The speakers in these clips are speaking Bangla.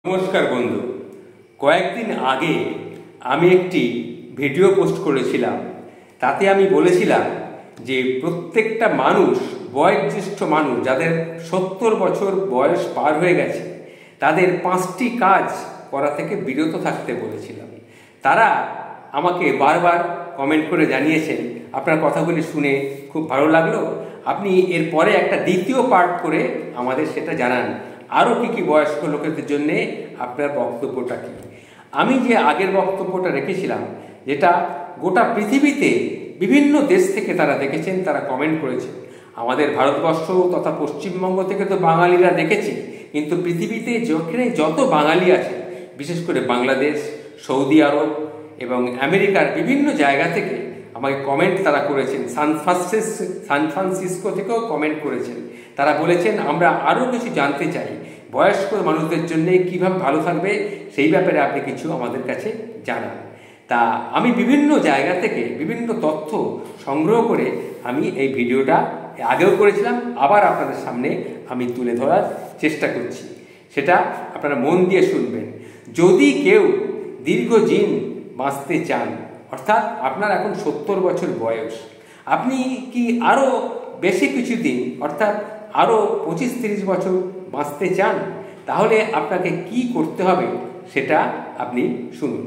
নমস্কার বন্ধু, কয়েকদিন আগে আমি একটি ভিডিও পোস্ট করেছিলাম। তাতে আমি বলেছিলাম যে প্রত্যেকটা মানুষ, বয়োজ্যেষ্ঠ মানুষ যাদের 70 বছর বয়স পার হয়ে গেছে, তাদের 5টি কাজ করা থেকে বিরত থাকতে বলেছিলাম। তারা আমাকে বারবার কমেন্ট করে জানিয়েছেন আপনার কথাগুলি শুনে খুব ভালো লাগলো, আপনি এরপরে একটা দ্বিতীয় পার্ট করে আমাদের সেটা জানান, আরও কী কী বয়স্ক লোকেদের জন্যে আপনার বক্তব্যটা কী। আমি যে আগের বক্তব্যটা রেখেছিলাম, যেটা গোটা পৃথিবীতে বিভিন্ন দেশ থেকে তারা দেখেছেন, তারা কমেন্ট করেছেন। আমাদের ভারতবর্ষ তথা পশ্চিমবঙ্গ থেকে তো বাঙালিরা দেখেছি, কিন্তু পৃথিবীতে যেখানে যত বাঙালি আছে, বিশেষ করে বাংলাদেশ, সৌদি আরব এবং আমেরিকার বিভিন্ন জায়গা থেকে আমাকে কমেন্ট তারা করেছেন। সান ফ্রান্সিসকো থেকেও কমেন্ট করেছেন। তারা বলেছেন আমরা আরও কিছু জানতে চাই, বয়স্ক মানুষদের জন্য কীভাবে ভালো থাকবে সেই ব্যাপারে আপনি কিছু আমাদের কাছে জানান। তা আমি বিভিন্ন জায়গা থেকে বিভিন্ন তথ্য সংগ্রহ করে আমি এই ভিডিওটা আগেও করেছিলাম, আবার আপনাদের সামনে আমি তুলে ধরার চেষ্টা করছি। সেটা আপনারা মন দিয়ে শুনবেন। যদি কেউ দীর্ঘদিন বাঁচতে চান, অর্থাৎ আপনার এখন 70 বছর বয়স, আপনি কি আরও বেশি কিছু দিন অর্থাৎ আরও 25-30 বছর বাঁচতে চান, তাহলে আপনাকে কি করতে হবে সেটা আপনি শুনুন।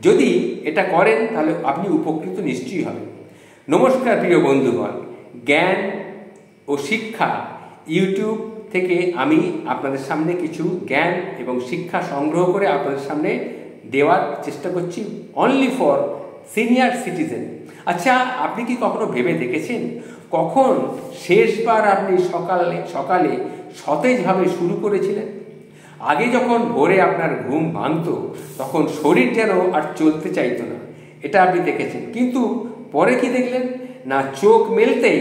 যদি এটা করেন তাহলে আপনি উপকৃত নিশ্চয়ই হবেন। নমস্কার প্রিয় বন্ধুগণ, জ্ঞান ও শিক্ষা ইউটিউব থেকে আমি আপনাদের সামনে কিছু জ্ঞান এবং শিক্ষা সংগ্রহ করে আপনাদের সামনে দেওয়ার চেষ্টা করছি, অনলি ফর সিনিয়র সিটিজেন। আচ্ছা, আপনি কি কখনো ভেবে দেখেছেন কখন শেষবার আপনি সকালে সতেজভাবে শুরু করেছিলেন? আগে যখন ভোরে আপনার ঘুম ভাঙত, তখন শরীর যেন আর চলতে চাইতো না, এটা আপনি দেখেছেন। কিন্তু পরে কি দেখলেন না, চোখ মেলতেই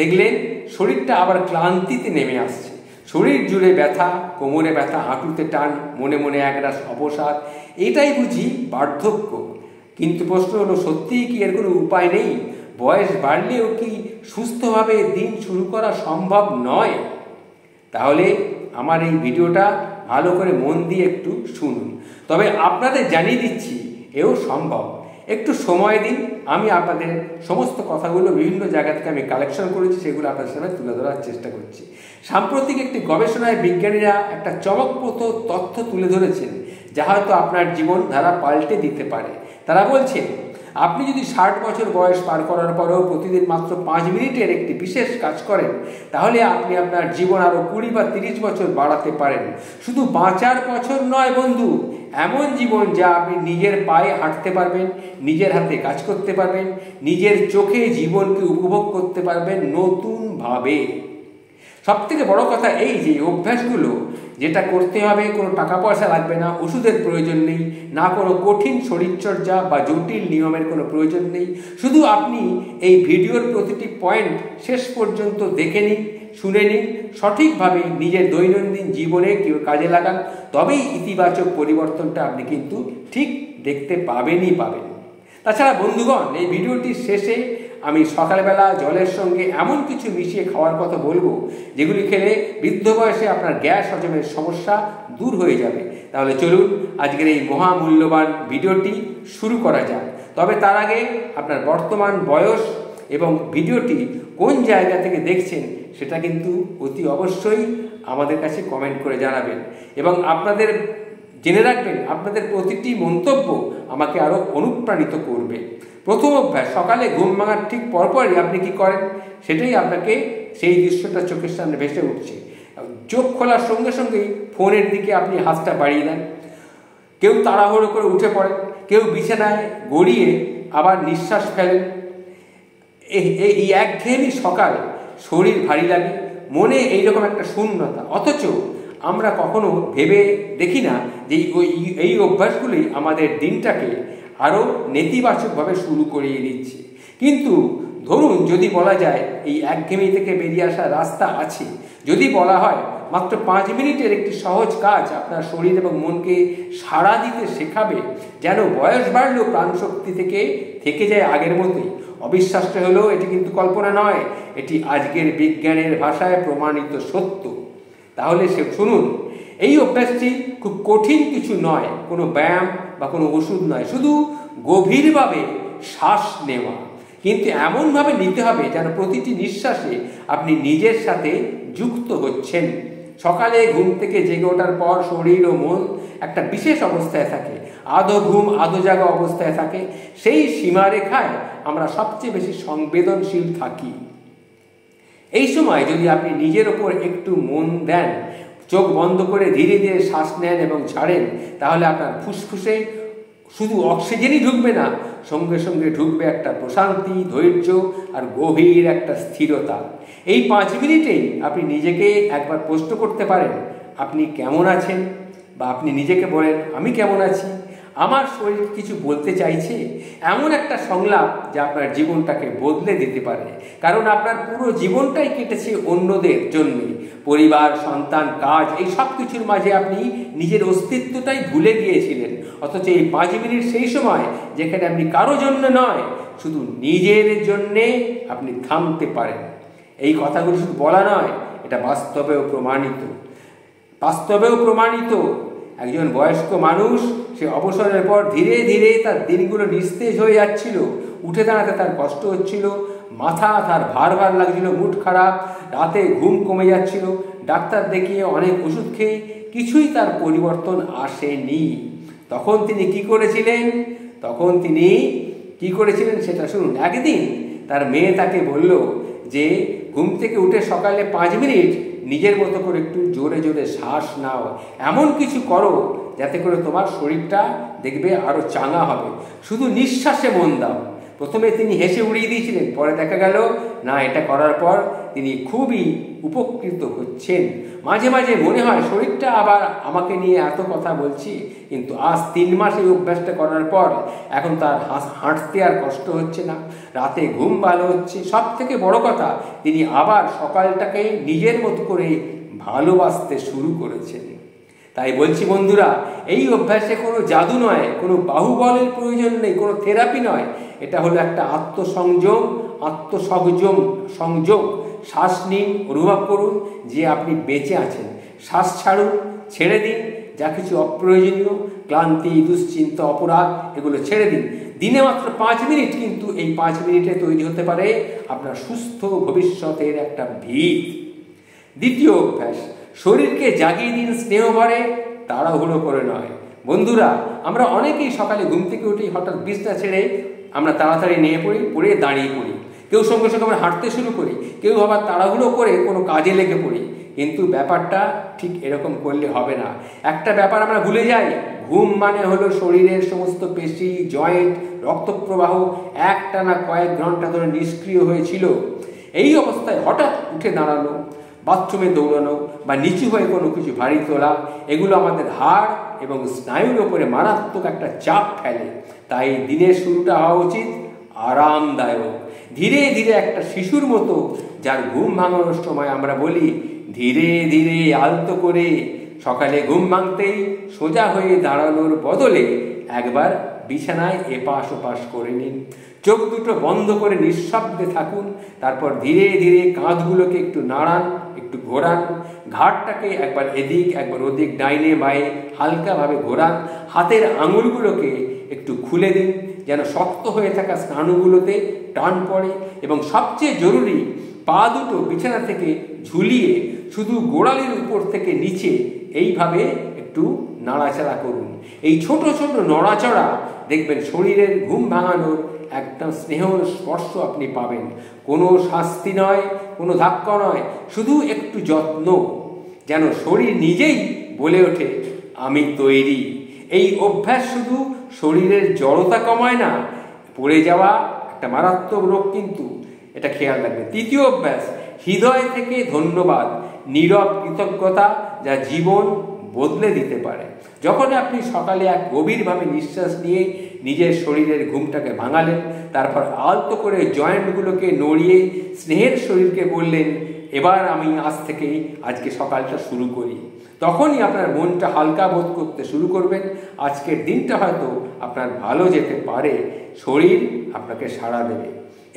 দেখলেন শরীরটা আবার ক্লান্তিতে নেমে আসছে। শরীর জুড়ে ব্যথা, কোমরে ব্যথা, হাঁটুতে টান, মনে মনে একরাশ অবসাদ। এটাই বুঝি বার্ধক্য। কিন্তু প্রশ্ন হলো, সত্যিই কি এর কোনো উপায় নেই? বয়স বাড়লেও কি সুস্থভাবে দিন শুরু করা সম্ভব নয়? তাহলে আমার এই ভিডিওটা ভালো করে মন দিয়ে একটু শুনুন। তবে আপনাদের জানিয়ে দিচ্ছি এও সম্ভব। একটু সময় দিন, আমি আপনাদের সমস্ত কথাগুলো বিভিন্ন জায়গা থেকে আমি কালেকশন করেছি, সেগুলো আপনাদের সামনে তুলে ধরার চেষ্টা করছি। সাম্প্রতিক একটি গবেষণায় বিজ্ঞানীরা একটা চমকপ্রদ তথ্য তুলে ধরেছেন, যা হয়তো আপনার জীবনধারা পাল্টে দিতে পারে। তারা বলছেন, আপনি যদি 60 বছর বয়স পার করার পরেও প্রতিদিন মাত্র 5 মিনিটের একটি বিশেষ কাজ করেন, তাহলে আপনি আপনার জীবন আরও 20 বা 30 বছর বাড়াতে পারেন। শুধু বাঁচার বছর নয় বন্ধু, এমন জীবন যা আপনি নিজের পায়ে হাঁটতে পারবেন, নিজের হাতে কাজ করতে পারবেন, নিজের চোখে জীবনকে উপভোগ করতে পারবেন নতুনভাবে। সবথেকে বড় কথা এই যে অভ্যাসগুলো যেটা করতে হবে, কোনো টাকা পয়সা লাগবে না, ওষুধের প্রয়োজন নেই, না কোনো কঠিন শরীরচর্চা বা জটিল নিয়মের কোনো প্রয়োজন নেই। শুধু আপনি এই ভিডিওর প্রতিটি পয়েন্ট শেষ পর্যন্ত দেখে নিন, শুনে নিন, সঠিকভাবে নিজের দৈনন্দিন জীবনে কেউ কাজে লাগান, তবেই ইতিবাচক পরিবর্তনটা আপনি কিন্তু ঠিক দেখতে পাবেনই পাবেন। তাছাড়া বন্ধুগণ, এই ভিডিওটির শেষে আমি সকালবেলা জলের সঙ্গে এমন কিছু মিশিয়ে খাওয়ার কথা বলবো, যেগুলি খেলে বৃদ্ধ বয়সে আপনার গ্যাস হজমের সমস্যা দূর হয়ে যাবে। তাহলে চলুন আজকের এই মহামূল্যবান ভিডিওটি শুরু করা যাক। তবে তার আগে আপনার বর্তমান বয়স এবং ভিডিওটি কোন জায়গা থেকে দেখছেন সেটা কিন্তু অতি অবশ্যই আমাদের কাছে কমেন্ট করে জানাবেন, এবং আপনাদের জেনে রাখবেন আপনাদের প্রতিটি মন্তব্য আমাকে আরও অনুপ্রাণিত করবে। প্রথম অভ্যাস, সকালে ঘুম ভাঙার ঠিক পরপরই আপনি কি করেন, সেটাই আপনাকে সেই দৃশ্যটা চোখের সামনে ভেসে উঠছে। চোখ খোলার সঙ্গে সঙ্গেই ফোনের দিকে আপনি হাতটা বাড়িয়ে দেন। কেউ তাড়াহুড়ো করে উঠে পড়েন, কেউ বিছানায় গড়িয়ে আবার নিঃশ্বাস ফেলেন। এই একঘেয়েমি সকাল, শরীর ভারী লাগে, মনে এইরকম একটা শূন্যতা। অথচ আমরা কখনো ভেবে দেখি না যে এই অভ্যাসগুলোই আমাদের দিনটাকে আরও নেতিবাচকভাবে শুরু করিয়ে দিচ্ছে। কিন্তু ধরুন, যদি বলা যায় এই একঘেয়েমি থেকে বেরিয়ে আসার রাস্তা আছে, যদি বলা হয় মাত্র 5 মিনিটের একটি সহজ কাজ আপনার শরীর এবং মনকে সাড়া দিতে শেখাবে, যেন বয়স বাড়লেও প্রাণশক্তি থেকে যায় আগের মতোই। অবিশ্বাস্য হলেও এটি কিন্তু কল্পনা নয়, এটি আজকের বিজ্ঞানের ভাষায় প্রমাণিত সত্য। তাহলে শুনুন, এই অভ্যাসটি খুব কঠিন কিছু নয়, কোনো ব্যায়াম বা কোনো ওষুধ নয়, শুধু গভীরভাবে শ্বাস নেওয়া। কিন্তু এমনভাবে নিতে হবে যেন প্রতিটি নিঃশ্বাসে আপনি নিজের সাথে যুক্ত হচ্ছেন। সকালে ঘুম থেকে জেগে ওঠার পর শরীর ও মন একটা বিশেষ অবস্থায় থাকে, আধো ঘুম আধো জাগা অবস্থায় থাকে। সেই সীমারেখায় আমরা সবচেয়ে বেশি সংবেদনশীল থাকি। এই সময় যদি আপনি নিজের ওপর একটু মন দেন, চোখ বন্ধ করে ধীরে ধীরে শ্বাস নেন এবং ছাড়েন, তাহলে আপনার ফুসফুসে শুধু অক্সিজেনই ঢুকবে না, সঙ্গে সঙ্গে ঢুকবে একটা প্রশান্তি, ধৈর্য আর গভীর একটা স্থিরতা। এই 5 মিনিটেই আপনি নিজেকে একবার প্রশ্ন করতে পারেন, আপনি কেমন আছেন? বা আপনি নিজেকে বলেন, আমি কেমন আছি? আমার শরীর কিছু বলতে চাইছে? এমন একটা সংলাপ যা আপনার জীবনটাকে বদলে দিতে পারে। কারণ আপনার পুরো জীবনটাই কেটেছে অন্যদের জন্যে, পরিবার, সন্তান, কাজ, এই সব কিছুর মাঝে আপনি নিজের অস্তিত্বটাই ভুলে গিয়েছিলেন। অথচ এই 5 মিনিট সেই সময় যেখানে আপনি কারো জন্য নয়, শুধু নিজের জন্যে আপনি থামতে পারেন। এই কথাগুলো শুধু বলা নয়, এটা বাস্তবেও প্রমাণিত। একজন বয়স্ক মানুষ, সে অবসরের পর ধীরে ধীরে তার দিনগুলো নিস্তেজ হয়ে যাচ্ছিল, উঠে দাঁড়াতে তার কষ্ট হচ্ছিল, মাথা তার ভার ভার লাগছিল, মুড খারাপ, রাতে ঘুম কমে যাচ্ছিল। ডাক্তার দেখিয়ে অনেক ওষুধ খেয়ে কিছুই তার পরিবর্তন আসেনি। তখন তিনি কি করেছিলেন সেটা শুনুন। একদিন তার মেয়ে তাকে বলল যে ঘুম থেকে উঠে সকালে 5 মিনিট নিজের মতো করে একটু জোরে জোরে শ্বাস নাও, এমন কিছু করো যাতে করে তোমার শরীরটা দেখবে আরো চাঙা হবে, শুধু নিঃশ্বাসে মন দাও। প্রথমে তিনি হেসে উড়িয়ে দিয়েছিলেন, পরে দেখা গেল না, এটা করার পর তিনি খুবই উপকৃত হচ্ছেন। মাঝে মাঝে মনে হয় শরীরটা আবার আমাকে নিয়ে এত কথা বলছি, কিন্তু আজ 3 মাস এই অভ্যাসটা করার পর এখন তার হাঁটতে আর কষ্ট হচ্ছে না, রাতে ঘুম ভালো হচ্ছে। সব থেকে বড় কথা, তিনি আবার সকালটাকে নিজের মতো করে ভালোবাসতে শুরু করেছেন। তাই বলছি বন্ধুরা, এই অভ্যাসে কোনো জাদু নয়, কোনো বাহুবলের প্রয়োজন নেই, কোনো থেরাপি নয়। এটা হলো একটা আত্মসংযোগ। শ্বাস নিন, অনুভব করুন যে আপনি বেঁচে আছেন। শ্বাস ছাড়ুন, ছেড়ে দিন যা কিছু অপ্রয়োজনীয়, ক্লান্তি, দুশ্চিন্তা, অপরাধ, এগুলো ছেড়ে দিন। দিনে মাত্র 5 মিনিট, কিন্তু এই 5 মিনিটে তৈরি হতে পারে আপনার সুস্থ ভবিষ্যতের একটা ভিত। দ্বিতীয় অভ্যাস, শরীরকে জাগিয়ে দিন স্নেহ ভরে, তাড়াহুড়ো করে নয়। বন্ধুরা, আমরা অনেকেই সকালে ঘুম থেকে উঠেই হঠাৎ বিছনা ছেড়ে আমরা তাড়াতাড়ি নিয়ে পড়ে দাঁড়িয়ে পড়ি। কেউ সঙ্গে সঙ্গে আমরা হাঁটতে শুরু করি, কেউ আবার তাড়াহুড়ো করে কোনো কাজে লেগে পড়ি। কিন্তু ব্যাপারটা ঠিক এরকম করলে হবে না। একটা ব্যাপার আমরা ভুলে যাই, ঘুম মানে হলো শরীরের সমস্ত পেশি, জয়েন্ট, রক্তপ্রবাহ একটানা কয়েক ঘন্টা ধরে নিষ্ক্রিয় হয়েছিল। এই অবস্থায় হঠাৎ উঠে দাঁড়ানো, বাথরুমে দৌড়ানো বা নিচু হয়ে কোনো কিছু ভারী তোলা, এগুলো আমাদের হাড় এবং স্নায়ুর ওপরে মারাত্মক একটা চাপ ফেলে। তাই দিনের শুরুটা হওয়া উচিত আরামদায়ক, ধীরে ধীরে, একটা শিশুর মতো, যার ঘুম ভাঙানোর সময় আমরা বলি ধীরে ধীরে, আলতো করে। সকালে ঘুম ভাঙতেই সোজা হয়ে দাঁড়ানোর বদলে একবার বিছানায় এপাশ ওপাশ করে নিন, চোখ দুটো বন্ধ করে নিঃশব্দে থাকুন। তারপর ধীরে ধীরে কাঁধগুলোকে একটু নাড়ান, একটু ঘোরান, ঘাড়টাকে একবার এদিক একবার ওদিক, ডাইনে বাঁয়ে হালকাভাবে ঘোরান। হাতের আঙুলগুলোকে একটু খুলে দিন যেন শক্ত হয়ে থাকা স্নায়ুগুলোতে টান পড়ে। এবং সবচেয়ে জরুরি, পা দুটো বিছানা থেকে ঝুলিয়ে শুধু গোড়ালির উপর থেকে নিচে এইভাবে একটু নাড়াচাড়া করুন। এই ছোট ছোট নড়াচড়া দেখবেন শরীরের ঘুম ভাঙানোর একটা স্নেহ স্পর্শ আপনি পাবেন। কোনো শাস্তি নয়, কোনো ধাক্কা নয়, শুধু একটু যত্ন, যেন শরীর নিজেই বলে ওঠে আমি তৈরি। এই অভ্যাস শুধু শরীরের জড়তা কমায় না, পড়ে যাওয়া একটা মারাত্মক রোগ কিন্তু, এটা খেয়াল রাখবেন। তৃতীয় অভ্যাস, হৃদয় থেকে ধন্যবাদ, নীরব কৃতজ্ঞতা, যা জীবন বদলে দিতে পারে। যখন আপনি সকালে এক গভীরভাবে নিঃশ্বাস নিয়ে নিজের শরীরের ঘুমটাকে ভাঙালেন, তারপর আলতো করে জয়েন্টগুলোকে নড়িয়ে স্নেহের শরীরকে বললেন এবার আমি আজ থেকে আজকে সকালটা শুরু করি, তখনই আপনার মনটা হালকা বোধ করতে শুরু করবেন। আজকের দিনটা হয়তো আপনার ভালো যেতে পারে, শরীর আপনাকে সাড়া দেবে।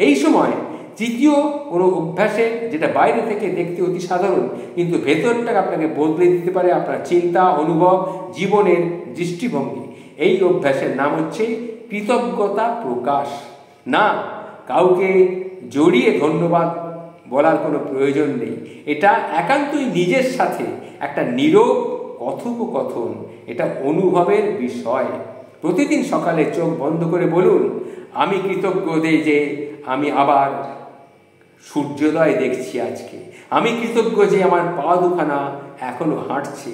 এই সময় তৃতীয় কোনো অভ্যাসে, যেটা বাইরে থেকে দেখতে অতি সাধারণ কিন্তু ভেতরটাকে আপনাকে বদলে দিতে পারে আপনার চিন্তা, অনুভব, জীবনের দৃষ্টিভঙ্গি, এই অভ্যাসের নাম হচ্ছে কৃতজ্ঞতা প্রকাশ। না, কাউকে জড়িয়ে ধন্যবাদ বলার কোনো প্রয়োজন নেই। এটা একান্তই নিজের সাথে একটা নীরব কথোপকথন, এটা অনুভবের বিষয়। প্রতিদিন সকালে চোখ বন্ধ করে বলুন, আমি কৃতজ্ঞ যে আমি আবার সূর্যোদয় দেখছি আজকে। আমি কৃতজ্ঞ যে আমার পা দুখানা এখনো হাঁটছে।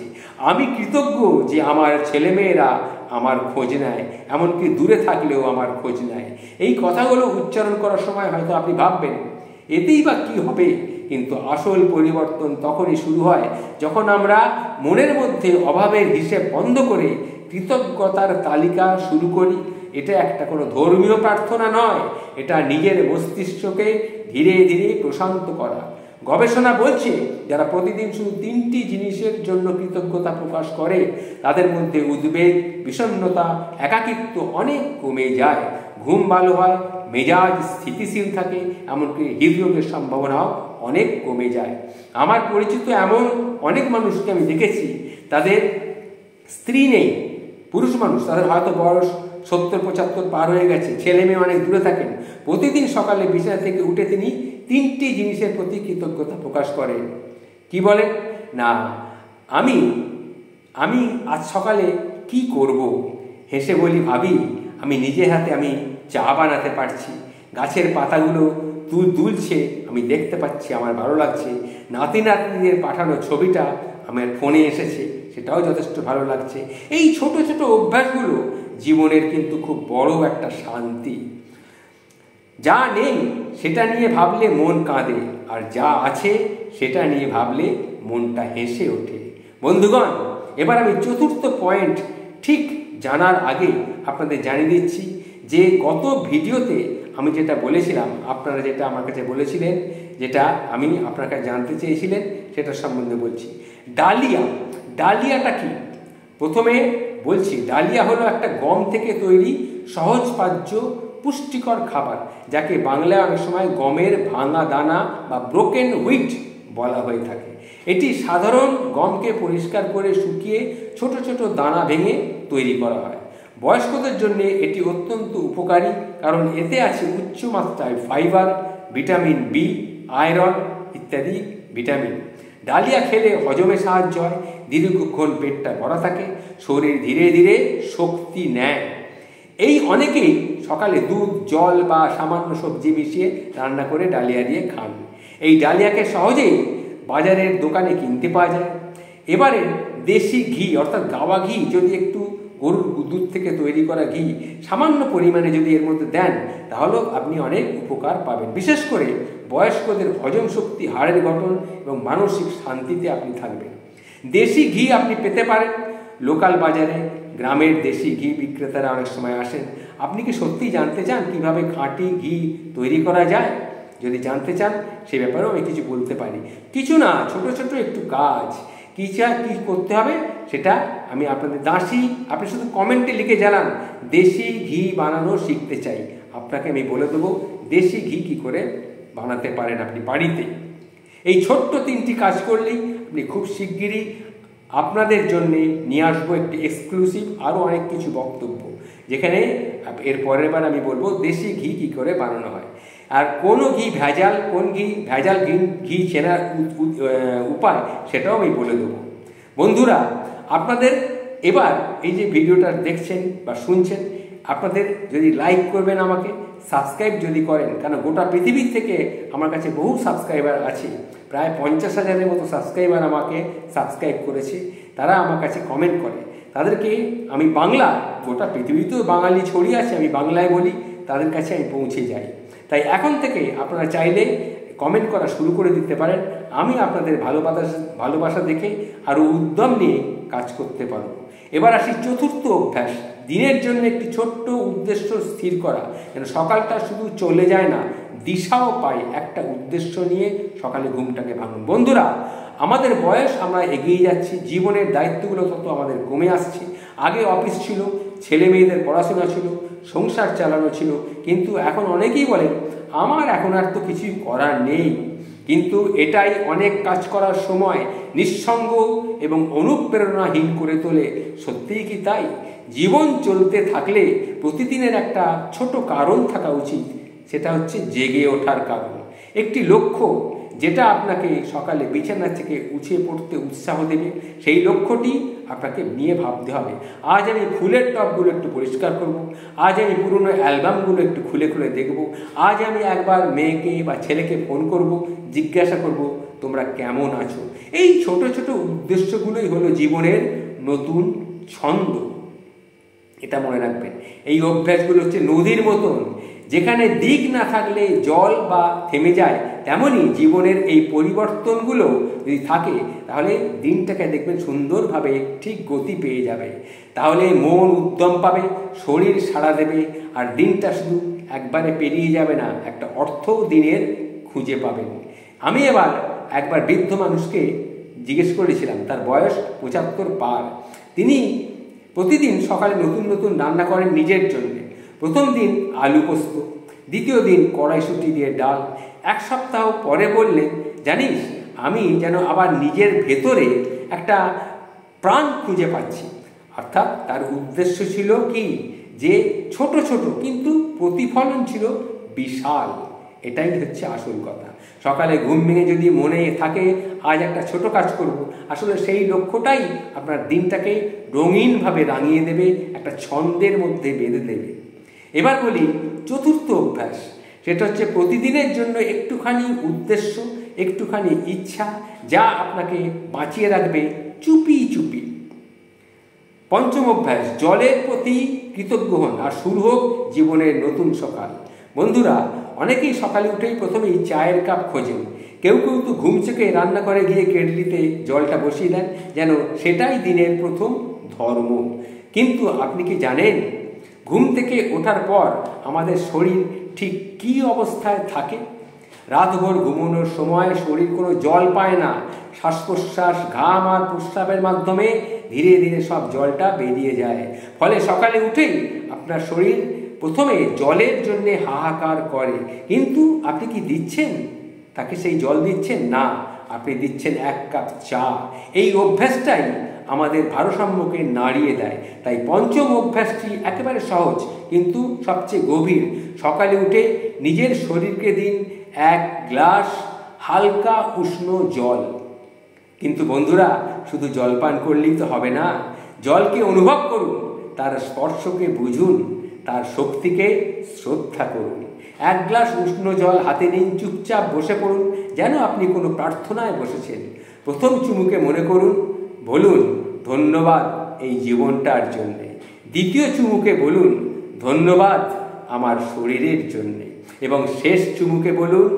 আমি কৃতজ্ঞ যে আমার ছেলেমেয়েরা আমার খোঁজ নেয়, এমনকি দূরে থাকলেও আমার খোঁজ নেয়। এই কথাগুলো উচ্চারণ করার সময় হয়তো আপনি ভাববেন এতেই বা কী হবে, কিন্তু আসল পরিবর্তন তখনই শুরু হয় যখন আমরা মনের মধ্যে অভাবের হিসেব বন্ধ করে কৃতজ্ঞতার তালিকা শুরু করি। এটা একটা কোনো ধর্মীয় প্রার্থনা নয়, এটা নিজের মস্তিষ্ককে ধীরে ধীরে প্রশান্ত করা। গবেষণা বলছে যারা প্রতিদিন শুধু 3টি জিনিসের জন্য কৃতজ্ঞতা প্রকাশ করে তাদের মধ্যে উদ্বেগ, বিষণ্ণতা, একাকিত্ব অনেক কমে যায়, ঘুম ভালো হয়, মেজাজ স্থিতিশীল থাকে, এমনকি হৃদরোগের সম্ভাবনাও অনেক কমে যায়। আমার পরিচিত এমন অনেক মানুষকে আমি দেখেছি তাদের স্ত্রী নেই, পুরুষ মানুষ, তাদের হয়তো বয়স 70-75 পার হয়ে গেছে, ছেলে মেয়ে অনেক দূরে থাকেন। প্রতিদিন সকালে বিছানা থেকে উঠে তিনি 3টি জিনিসের প্রতি কৃতজ্ঞতা প্রকাশ করেন। কি বলেন? না, আমি আজ সকালে কি করব? হেসে বলি, ভাবি আমি নিজের হাতে আমি চা বানাতে পারছি, গাছের পাতাগুলো দুলছে আমি দেখতে পাচ্ছি, আমার ভালো লাগছে, নাতি নাতনিদের পাঠানো ছবিটা আমার ফোনে এসেছে, সেটাও যথেষ্ট ভালো লাগছে। এই ছোট ছোট অভ্যাসগুলো জীবনের কিন্তু খুব বড় একটা শান্তি। যা নেই সেটা নিয়ে ভাবলে মন কাঁদে, আর যা আছে সেটা নিয়ে ভাবলে মনটা হেসে ওঠে। বন্ধুগণ, এবার আমি 4র্থ পয়েন্ট ঠিক জানার আগে আপনাদের জানিয়ে দিচ্ছি যে গত ভিডিওতে আমি যেটা বলেছিলাম, আপনারা যেটা আমার কাছে বলেছিলেন, যেটা আমি আপনার কাছে জানতে চেয়েছিলেন, সেটার সম্বন্ধে বলছি। ডালিয়াটা কি? প্রথমে বলছি, ডালিয়া হলো একটা গম থেকে তৈরি সহজপাচ্য পুষ্টিকর খাবার, যাকে বাংলায় অনেক সময় গমের ভাঙা দানা বা ব্রোকেন হুইট বলা হয়ে থাকে। এটি সাধারণ গমকে পরিষ্কার করে শুকিয়ে ছোট ছোট দানা ভেঙে তৈরি করা হয়। বয়স্কদের জন্য এটি অত্যন্ত উপকারী, কারণ এতে আছে উচ্চ মাত্রায় ফাইবার, ভিটামিন বি, আয়রন ইত্যাদি ভিটামিন। ডালিয়া খেলে হজমে সাহায্য হয়, দীর্ঘক্ষণ পেটটা ভরা থাকে, শরীর ধীরে ধীরে শক্তি নেয়। এই অনেকেই সকালে দুধ, জল বা সামান্য সবজি মিশিয়ে রান্না করে ডালিয়া দিয়ে খান। এই ডালিয়াকে সহজেই বাজারের দোকানে কিনতে পাওয়া যায়। এবারে দেশি ঘি অর্থাৎ গাওয়া ঘি, যদি একটু গরুর দুধ থেকে তৈরি করা ঘি সামান্য পরিমাণে যদি এর মধ্যে দেন, তাহলেও আপনি অনেক উপকার পাবেন। বিশেষ করে বয়স্কদের হজম শক্তি, হাড়ের গঠন এবং মানসিক শান্তিতে আপনি থাকবেন। দেশি ঘি আপনি পেতে পারেন লোকাল বাজারে। গ্রামের দেশি ঘি বিক্রেতারা অনেক সময় আসেন। আপনি কি সত্যিই জানতে চান কিভাবে খাঁটি ঘি তৈরি করা যায়? যদি জানতে চান সে ব্যাপারেও আমি কিছু বলতে পারি। কিছু না, ছোট ছোট একটু কাজ, কী করতে হবে সেটা আমি আপনাদের আপনি শুধু কমেন্টে লিখে জানান দেশি ঘি বানানো শিখতে চাই। আপনাকে আমি বলে দেবো দেশি ঘি কী করে বানাতে পারেন আপনি বাড়িতে। এই ছোট্ট 3টি কাজ করলেই আপনি খুব শিগগিরই আপনাদের জন্য নিয়ে আসবো একটি এক্সক্লুসিভ আরও অনেক কিছু বক্তব্য, যেখানে এর পরের বার আমি বলবো দেশি ঘি কী করে বানানো হয়, আর কোন ঘি ভেজাল ঘি চেনার উপায় সেটাও আমি বলে দেবো। বন্ধুরা, আপনাদের এবার এই যে ভিডিওটা দেখছেন বা শুনছেন, আপনাদের যদি লাইক করবেন, আমাকে সাবস্ক্রাইব যদি করেন, কারণ গোটা পৃথিবীর থেকে আমার কাছে বহু সাবস্ক্রাইবার আছে, প্রায় 50,000-এর মতো সাবস্ক্রাইবার আমাকে সাবস্ক্রাইব করেছে। তারা আমার কাছে কমেন্ট করে, তাদেরকে আমি গোটা পৃথিবীতেও বাঙালি ছড়িয়ে আছে, আমি বাংলায় বলি, তাদের কাছে আমি পৌঁছে যাই। তাই এখন থেকে আপনারা চাইলে কমেন্ট করা শুরু করে দিতে পারেন। আমি আপনাদের ভালোবাসা দেখে আরও উদ্যম নিয়ে কাজ করতে পারব। এবার আসি 4র্থ অভ্যাস, দিনের জন্য একটি ছোট্ট উদ্দেশ্য স্থির করা, যেন সকালটা শুধু চলে যায় না, দিশাও পাই। একটা উদ্দেশ্য নিয়ে সকালে ঘুমটাকে ভাঙুন। বন্ধুরা, আমাদের বয়স, আমরা এগিয়ে যাচ্ছি, জীবনের দায়িত্বগুলো তত আমাদের কমে আসছে। আগে অফিস ছিল, ছেলে মেয়েদের পড়াশোনা ছিল, সংসার চালানো ছিল, কিন্তু এখন অনেকেই বলেন আমার এখন আর তো কিছুই করার নেই। কিন্তু এটাই অনেক কাজ করার সময় নিঃসঙ্গ এবং অনুপ্রেরণাহীন করে তোলে। সত্যিই কি তাই? জীবন চলতে থাকলে প্রতিদিনের একটা ছোট কারণ থাকা উচিত, সেটা হচ্ছে জেগে ওঠার কারণ, একটি লক্ষ্য যেটা আপনাকে সকালে বিছানা থেকে উঠে পড়তে উৎসাহ দেবে। সেই লক্ষ্যটি আপনাকে নিয়ে ভাবতে হবে। আজ আমি ফুলের টবগুলো একটু পরিষ্কার করব, আজ আমি পুরনো অ্যালবামগুলো একটু খুলে খুলে দেখব, আজ আমি একবার মেয়েকে বা ছেলেকে ফোন করব, জিজ্ঞাসা করব তোমরা কেমন আছো। এই ছোট ছোট উদ্দেশ্যগুলোই হলো জীবনের নতুন ছন্দ। এটা মনে রাখবেন। এই অভ্যাসগুলো হচ্ছে নদীর মতন, যেখানে দিক না থাকলে জল বা থেমে যায়, তেমনই জীবনের এই পরিবর্তনগুলো যদি থাকে তাহলে দিনটাকে দেখবেন সুন্দরভাবে ঠিক গতি পেয়ে যাবে। তাহলে মন উদ্যম পাবে, শরীর সাড়া দেবে, আর দিনটা শুধু একবারে পেরিয়ে যাবে না, একটা অর্থ দিনের খুঁজে পাবেন। আমি একবার বৃদ্ধ মানুষকে জিজ্ঞেস করেছিলাম, তার বয়স 75 পার। তিনি প্রতিদিন সকালে নতুন নতুন রান্না করেন নিজের জন্য। প্রথম দিন আলু পোস্ত, দ্বিতীয় দিন কড়াইশুঁটি দিয়ে ডাল। এক সপ্তাহ পরে বললেন, জানিস আমি যেন আবার নিজের ভেতরে একটা প্রাণ খুঁজে পাচ্ছি। অর্থাৎ তার উদ্দেশ্য ছিল কি, যে ছোট ছোট কিন্তু প্রতিফলন ছিল বিশাল। এটাই হচ্ছে আসল কথা। সকালে ঘুম ভেঙে যদি মনে থাকে আজ একটা ছোট কাজ করব, আসলে সেই লক্ষ্যটাই আপনার দিনটাকে রঙিনভাবে রাঙিয়ে দেবে, একটা ছন্দের মধ্যে বেঁধে দেবে। এবার বলি চতুর্থ অভ্যাস, সেটা হচ্ছে প্রতিদিনের জন্য একটুখানি উদ্দেশ্য, একটুখানি ইচ্ছা, যা আপনাকে বাঁচিয়ে রাখবে চুপি চুপি। পঞ্চম অভ্যাস, জলের প্রতি কৃতজ্ঞ হন, আর শুরু হোক জীবনের নতুন সকাল। বন্ধুরা, অনেকেই সকালে উঠেই প্রথমেই চায়ের কাপ খোঁজেন। কেউ কেউ তো ঘুম থেকে রান্নাঘরে গিয়ে কেটলিতে জলটা বসিয়ে দেন, যেন সেটাই দিনের প্রথম ধর্ম। কিন্তু আপনি কি জানেন, ঘুম থেকে ওঠার পর আমাদের শরীর ঠিক কী অবস্থায় থাকে? রাতভর ঘুমানোর সময় শরীর কোনো জল পায় না। শ্বাস প্রশ্বাস, ঘাম আর প্রস্রাবের মাধ্যমে ধীরে ধীরে সব জলটা বেরিয়ে যায়। ফলে সকালে উঠেই আপনার শরীর প্রথমে জলের জন্যে হাহাকার করে। কিন্তু আপনি কি দিচ্ছেন তাকে? সেই জল দিচ্ছেন না, আপনি দিচ্ছেন এক কাপ চা। এই অভ্যাসটাই আমাদের ভারসাম্যকে নাড়িয়ে দেয়। তাই পঞ্চম অভ্যাসটি একেবারে সহজ কিন্তু সবচেয়ে গভীর। সকালে উঠে নিজের শরীরকে দিন এক গ্লাস হালকা উষ্ণ জল। কিন্তু বন্ধুরা, শুধু জলপান করলেই তো হবে না। জলকে অনুভব করুন, তার স্পর্শকে বুঝুন, তার শক্তিকে শ্রদ্ধা করুন। এক গ্লাস উষ্ণ জল হাতে নিন, চুপচাপ বসে পড়ুন, যেন আপনি কোনো প্রার্থনায় বসেছেন। প্রথম চুমুকে মনে করুন, বলুন ধন্যবাদ এই জীবনটার জন্যে। দ্বিতীয় চুমুকে বলুন ধন্যবাদ আমার শরীরের জন্যে। এবং শেষ চুমুকে বলুন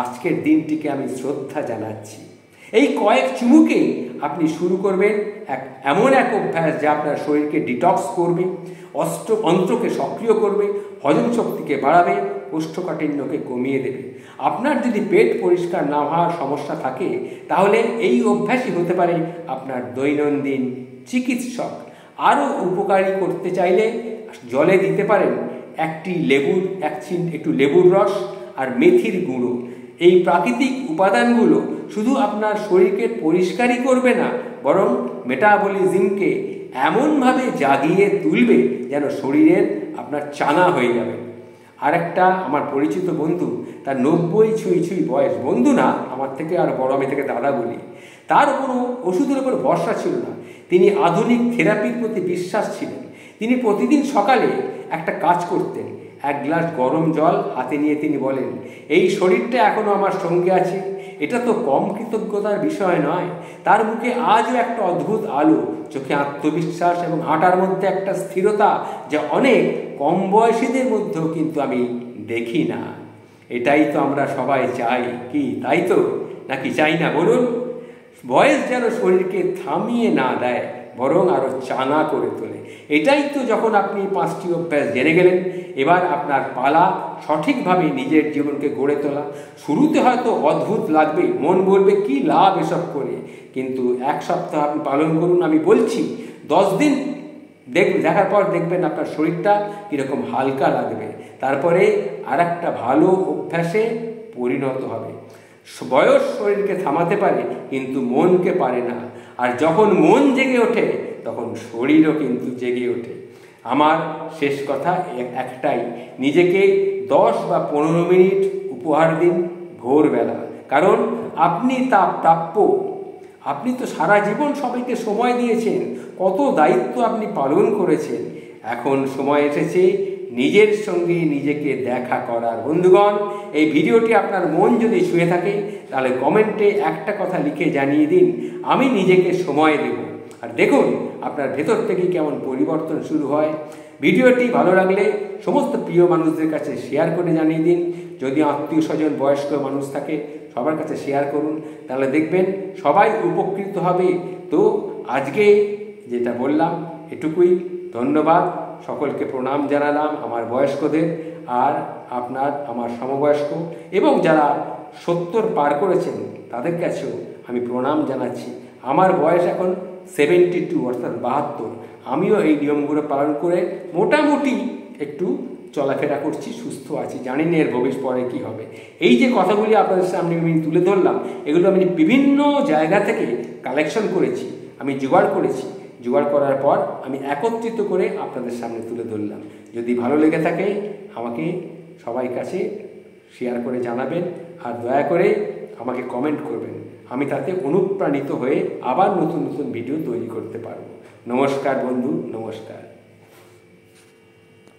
আজকের দিনটিকে আমি শ্রদ্ধা জানাচ্ছি। এই কয়েক চুমুকেই আপনি শুরু করবেন এমন এক অভ্যাস যা আপনার শরীরকে ডিটক্স করবে, অন্ত্রকে সক্রিয় করবে, হজম শক্তিকে বাড়াবে, কোষ্ঠকাঠিন্যকে কমিয়ে দেবে। আপনার যদি পেট পরিষ্কার না হওয়ার সমস্যা থাকে, তাহলে এই অভ্যাসই হতে পারে আপনার দৈনন্দিন চিকিৎসক। আরও উপকারী করতে চাইলে জলে দিতে পারেন একটু লেবুর রস আর মেথির গুঁড়ো। এই প্রাকৃতিক উপাদানগুলো শুধু আপনার শরীরকে পরিষ্কারই করবে না, বরং মেটাবলিজমকে এমনভাবে জাগিয়ে তুলবে যেন শরীরের আপনার চাঙা হয়ে যাবে। আর একটা আমার পরিচিত বন্ধু, তার 90 ছুঁই বয়স, বন্ধু না, আমার থেকে আর বড়, আমি থেকে দাদা বলি। তার কোনো ওষুধের উপর ভরসা ছিল না। তিনি আধুনিক থেরাপির প্রতি বিশ্বাস ছিলেন। তিনি প্রতিদিন সকালে একটা কাজ করতেন। এক গ্লাস গরম জল হাতে নিয়ে তিনি বলেন, এই শরীরটা এখনো আমার সঙ্গে আছে, এটা তো কম কৃতজ্ঞতার বিষয় নয়। তার মুখে আজও একটা অদ্ভুত আলো, চোখে আত্মবিশ্বাস এবং হাঁটার মধ্যে একটা স্থিরতা, যা অনেক কম বয়সীদের মধ্যেও কিন্তু আমি দেখি না। এটাই তো আমরা সবাই চাই, কি তাই তো? নাকি চাই না বলুন? বয়স যেন শরীরকে থামিয়ে না দেয়, বরং আরও চাঙা করে তোলে। এটাই তো যখন আপনি 5টি অভ্যাস জেনে গেলেন, এবার আপনার পালা সঠিকভাবে নিজের জীবনকে গড়ে তোলা। শুরুতে হয়তো অদ্ভুত লাগবে, মন বলবে কি লাভ এসব করে, কিন্তু 1 সপ্তাহ আপনি পালন করুন। আমি বলছি 10 দিন দেখার পর দেখবেন আপনার শরীরটা কীরকম হালকা লাগবে, তারপরে আর একটা ভালো অভ্যাসে পরিণত হবে। বয়স শরীরকে থামাতে পারে কিন্তু মনকে পারে না, আর যখন মন জেগে ওঠে তখন শরীরও কিন্তু জেগে ওঠে। আমার শেষ কথা একটাই, নিজেকে 10 বা 15 মিনিট উপহার দিন ভোরবেলা, কারণ আপনি তা প্রাপ্য। আপনি তো সারা জীবন সবাইকে সময় দিয়েছেন, কত দায়িত্ব আপনি পালন করেছেন। এখন সময় এসেছে নিজের সঙ্গে নিজেকে দেখা করার। বন্ধুগণ, এই ভিডিওটি আপনার মন যদি ছুঁয়ে থাকে তাহলে কমেন্টে একটা কথা লিখে জানিয়ে দিন, আমি নিজেকে সময় দেব। আর দেখুন আপনার ভেতর থেকে কেমন পরিবর্তন শুরু হয়। ভিডিওটি ভালো লাগলে সমস্ত প্রিয় মানুষদের কাছে শেয়ার করে জানিয়ে দিন। যদি আত্মীয় স্বজন বয়স্ক মানুষ থাকে সবার কাছে শেয়ার করুন, তাহলে দেখবেন সবাই উপকৃত হবে। তো আজকে যেটা বললাম এটুকুই। ধন্যবাদ, সকলকে প্রণাম জানালাম, আমার বয়স্কদের আর আমার সমবয়স্ক এবং যারা 70 পার করেছেন তাদের কাছেও আমি প্রণাম জানাচ্ছি। আমার বয়স এখন 72 অর্থাৎ 72। আমিও এই নিয়মগুলো পালন করে মোটামুটি একটু চলাফেরা করছি, সুস্থ আছি। জানি না এর ভবিষ্যৎ পরে কী হবে। এই যে কথাগুলি আপনাদের সামনে আমি তুলে ধরলাম, এগুলো আমি বিভিন্ন জায়গা থেকে কালেকশন করেছি, আমি জোগাড় করেছি। জোগাড় করার পর আমি একত্রিত করে আপনাদের সামনে তুলে ধরলাম। যদি ভালো লেগে থাকে আমাকে সবাই কাছে শেয়ার করে জানাবেন, আর দয়া করে আমাকে কমেন্ট করবেন। আমি তাতে অনুপ্রাণিত হয়ে আবার নতুন নতুন ভিডিও তৈরি করতে পারব। নমস্কার বন্ধু, নমস্কার।